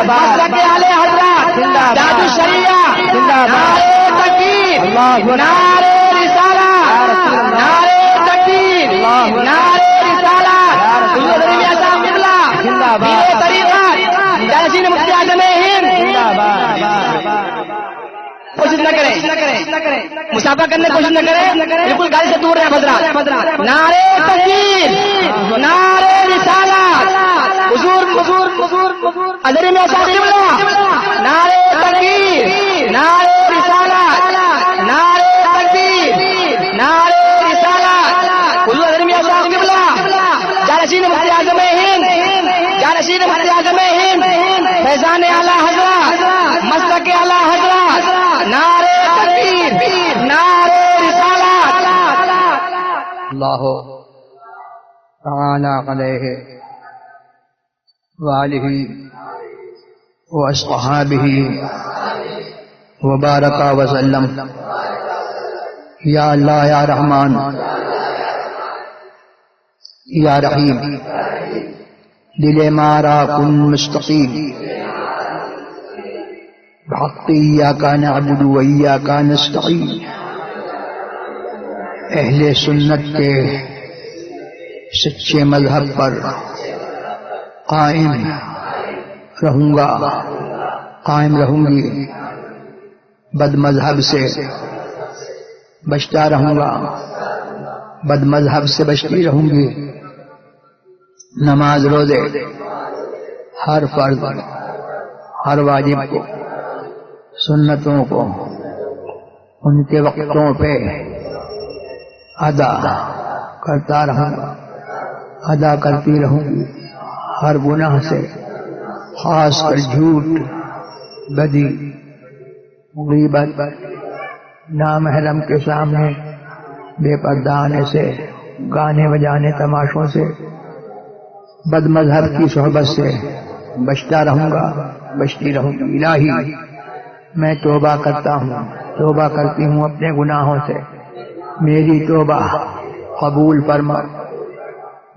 مسلک اعلی حضرت جاد الشریعہ، نعرے تکبیر، نعرے رسالت، نعرے تکبیر، نعرے رسالت، حضور میاں صاحب قبلہ، پیر طریقت، جانشین مفتی اعظم ہند، کوشش نہ کریں، مسافہ کرنے کی کوشش نہ کریں، بالکل گاڑی سے دور رہیں حضرات. نعرے تکبیر، نعرے رسالت، حضور حضرت میاں صاحب قبلہ، نعرے تکبیر، نعرے رسالت، نعرے تکبیر، نعرے رسالت، حضور حضرت میاں صاحب قبلہ، جانشین مفتی اعظم ہند، جانشین مفتی اعظم ہند، فیضان اعلی حضرت، مسلک اعلی حضرت، نعرے تکبیر، نعرے رسالت. اللہ تعالی علیہ وآلہ واصحابہ وبارک وسلم. یا اللہ یا رحمان یا رحیم، دل مارا کن مستقیم، بحق ایاک نعبد و ایاک نستعین. اہل سنت کے سچے مذہب پر قائم رہوں گا، قائم رہوں گی، بد مذہب سے بچتا رہوں گا، بد مذہب سے بچتی رہوں گی. نماز روزے ہر فرض ہر واجب کو، سنتوں کو ان کے وقتوں پہ ادا کرتا رہوں گا، ادا کرتی رہوں گی. ہر گناہ سے، خاص کر جھوٹ، بدی، غیبت، نامحرم کے سامنے بے پردہ آنے سے، گانے بجانے تماشوں سے، بد مذہب کی صحبت سے بچتا رہوں گا، بچتی رہوں گی. الہی میں توبہ کرتا ہوں، توبہ کرتی ہوں اپنے گناہوں سے، میری توبہ قبول فرما،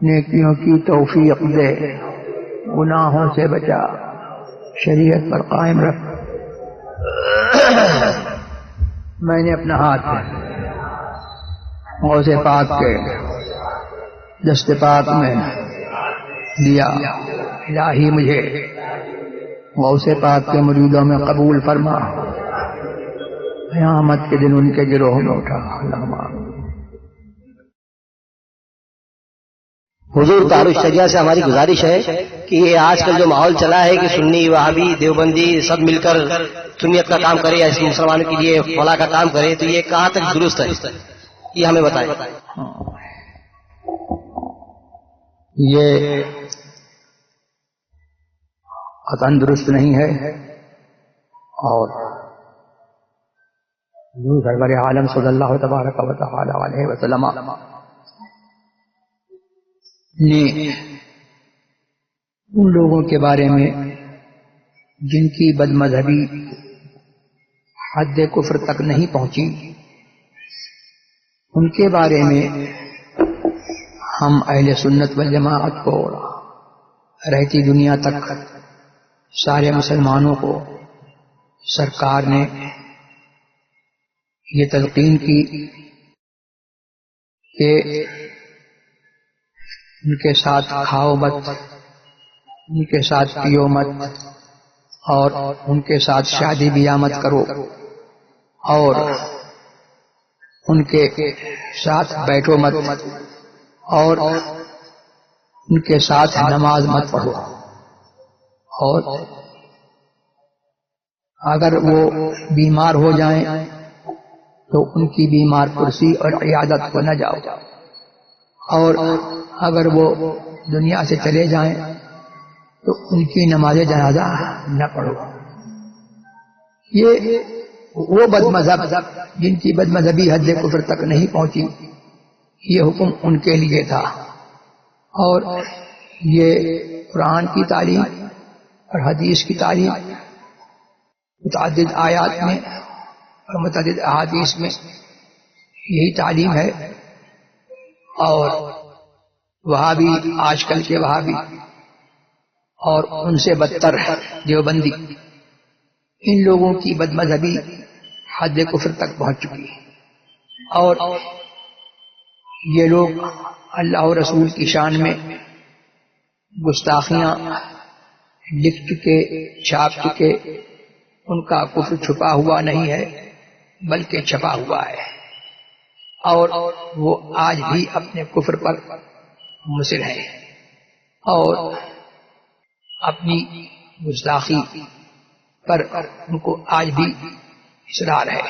نیکیوں کی توفیق دے، گناہوں سے بچا، شریعت پر قائم رکھ. میں نے اپنا ہاتھ غوث پاک کے دست پاک میں دیا. الہی مجھے غوث پاک کے مریدوں میں قبول فرما، قیامت کے دن ان کے گروہ میں اٹھا. اللہم حضور تعارف الشریعہ سے ہماری گزارش ہے کہ یہ آج کل جو ماحول چلا ہے کہ سنی، وہابی، دیوبندی سب مل کر سنیت کا کام کرے یا اس مسلمانوں کے لیے فلاح کا کام کرے، تو یہ کہاں تک درست ہے، یہ ہمیں بتائیں. یہ قطعاً درست نہیں ہے، اور حضور سرور عالم صلی اللہ تبارک و تعالی علیہ وسلم نے ان لوگوں کے بارے میں جن کی بد مذہبی حد کفر تک نہیں پہنچی، ان کے بارے میں ہم اہل سنت والجماعت کو رہتی دنیا تک سارے مسلمانوں کو سرکار نے یہ تلقین کی کہ ان کے ساتھ کھاؤ مت، ان کے ساتھ پیو مت، اور ان کے ساتھ شادی بیاہ مت کرو، اور ان کے ساتھ بیٹھو مت، اور ان کے ساتھ نماز مت پڑھو، اور اگر وہ بیمار ہو جائیں تو ان کی بیمار کرسی اور عیادت کو نہ جاؤ، اور اگر وہ دنیا سے چلے جائیں تو ان کی نماز جنازہ نہ پڑھو. یہ وہ بد مذہب جن کی بد مذہبی حد کفر تک نہیں پہنچی، یہ حکم ان کے لیے تھا. اور یہ قرآن کی تعلیم اور حدیث کی تعلیم متعدد آیات میں اور متعدد احادیث میں یہی تعلیم ہے. اور وہابی، آج کل کے وہابی اور ان سے بدتر دیوبندی، ان لوگوں کی بد مذہبی حد کفر تک پہنچ چکی ہے، اور یہ لوگ اللہ اور رسول کی شان میں گستاخیاں لکھ چکے، چھاپ چکے، ان کا کفر چھپا ہوا نہیں ہے بلکہ چھپا ہوا ہے، اور وہ آج بھی اپنے کفر پر مصر ہیں اور اپنی گستاخی پر ان کو آج بھی اصرار ہے۔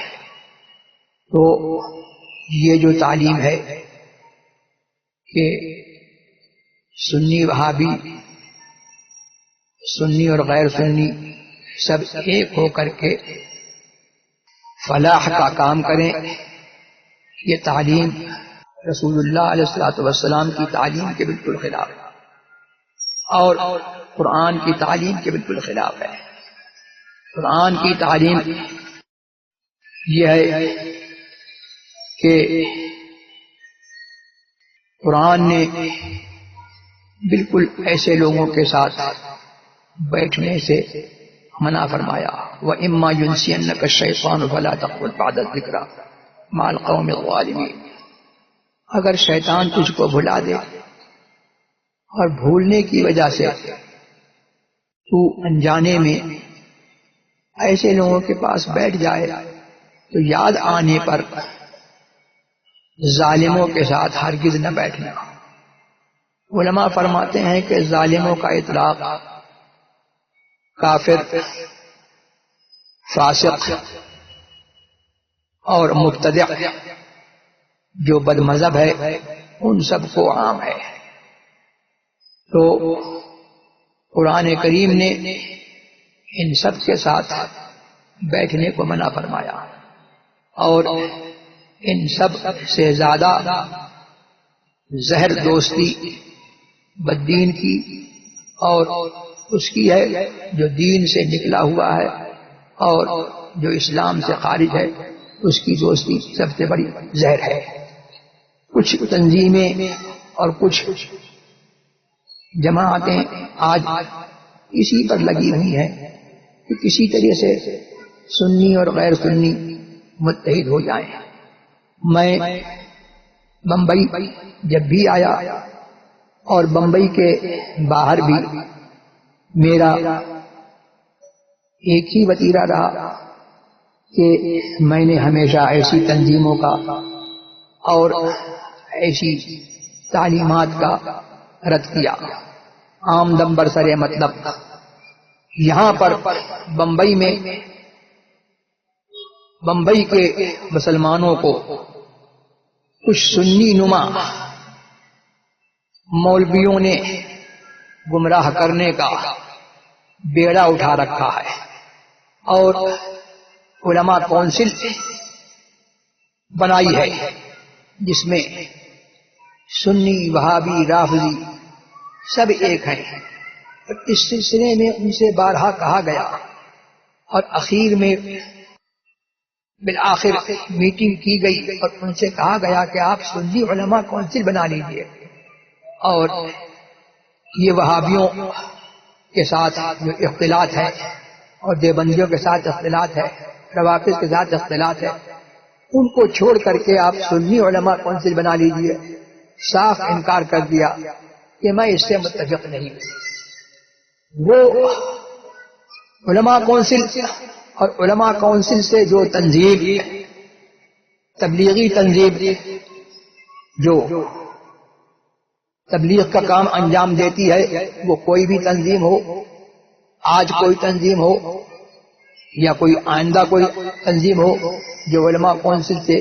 تو یہ جو تعلیم ہے کہ سنی وہابی، سنی اور غیر سنی سب ایک ہو کر کے فلاح کا کام کریں، یہ تعلیم رسول اللہ علیہ الصلوۃ والسلام کی تعلیم کے بالکل خلاف ہے اور قرآن کی تعلیم کے بالکل خلاف ہے۔ قرآن کی تعلیم یہ ہے کہ قرآن نے بالکل ایسے لوگوں کے ساتھ بیٹھنے سے منع فرمایا، وَإِمَّا يُنْسِيَنَّكَ الشَّيْطَانُ فَلَا تَقْعُدْ بَعْدَ الذِّكْرَىٰ مَعَ الْقَوْمِ الظَّالِمِينَ۔ اگر شیطان تجھ کو بھلا دے اور بھولنے کی وجہ سے تو انجانے میں ایسے لوگوں کے پاس بیٹھ جائے تو یاد آنے پر ظالموں کے ساتھ ہرگز نہ بیٹھنا۔ علماء فرماتے ہیں کہ ظالموں کا اطلاق کافر، فاسق اور مبتدع جو بد مذہب ہے ان سب کو عام ہے۔ تو قرآن کریم نے ان سب کے ساتھ بیٹھنے کو منع فرمایا، اور ان سب سے زیادہ زہر دوستی بددین کی اور اس کی ہے جو دین سے نکلا ہوا ہے اور جو اسلام سے خارج ہے، اس کی دوستی سب سے بڑی زہر ہے۔ کچھ تنظیمیں اور کچھ جماعتیں آج اسی پر لگی ہوئی ہیں کہ کسی طرح سے سنی اور غیر سنی متحد ہو جائیں۔ میں بمبئی جب بھی آیا اور بمبئی کے باہر بھی میرا ایک ہی وتیرہ رہا کہ میں نے ہمیشہ ایسی تنظیموں کا اور ایسی تعلیمات کا رد کیا، عام دم برسر مطلب۔ یہاں پر بمبئی میں بمبئی کے مسلمانوں کو کچھ سنی نما مولویوں نے گمراہ کرنے کا بیڑا اٹھا رکھا ہے، اور علماء کونسل بنائی ہے جس میں سنی، وہابی، رافضی سب ایک ہیں۔ اس سلسلے میں ان سے بارہا کہا گیا اور اخیر میں بالآخر میٹنگ کی گئی اور ان سے کہا گیا کہ آپ سنی علماء کونسل بنا لیجئے، اور یہ وہابیوں کے ساتھ جو اختلاط ہے اور دیوبندیوں کے ساتھ اختلاط ہے، روافض کے ساتھ اختلاط ہے، ان کو چھوڑ کر کے آپ سنی علماء کونسل بنا لیجئے۔ صاف انکار کر دیا کہ میں اس سے متفق نہیں ہوں۔ وہ علماء کونسل اور علماء کونسل سے جو تنظیم، تبلیغی تنظیم جو تبلیغ کا کام انجام دیتی ہے، وہ کوئی بھی تنظیم ہو، آج کوئی تنظیم ہو یا کوئی آئندہ کوئی تنظیم ہو جو علماء کونسل سے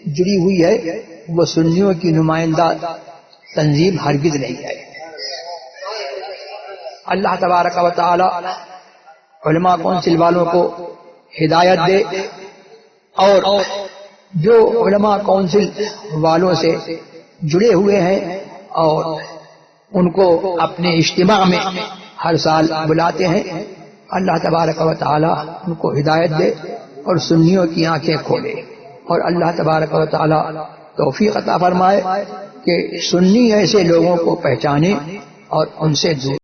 جڑی ہوئی ہے، وہ سنیوں کی نمائندہ تنظیم ہرگز نہیں ہے۔ اللہ تبارک و تعالی علماء کونسل والوں کو ہدایت دے، اور جو علماء کونسل والوں سے جڑے ہوئے ہیں اور ان کو اپنے اجتماع میں ہر سال بلاتے ہیں، اللہ تبارک و تعالی ان کو ہدایت دے اور سنیوں کی آنکھیں کھولے، اور اللہ تبارک و تعالی توفیق عطا فرمائے کہ سنی ایسے لوگوں کو پہچانے اور ان سے دور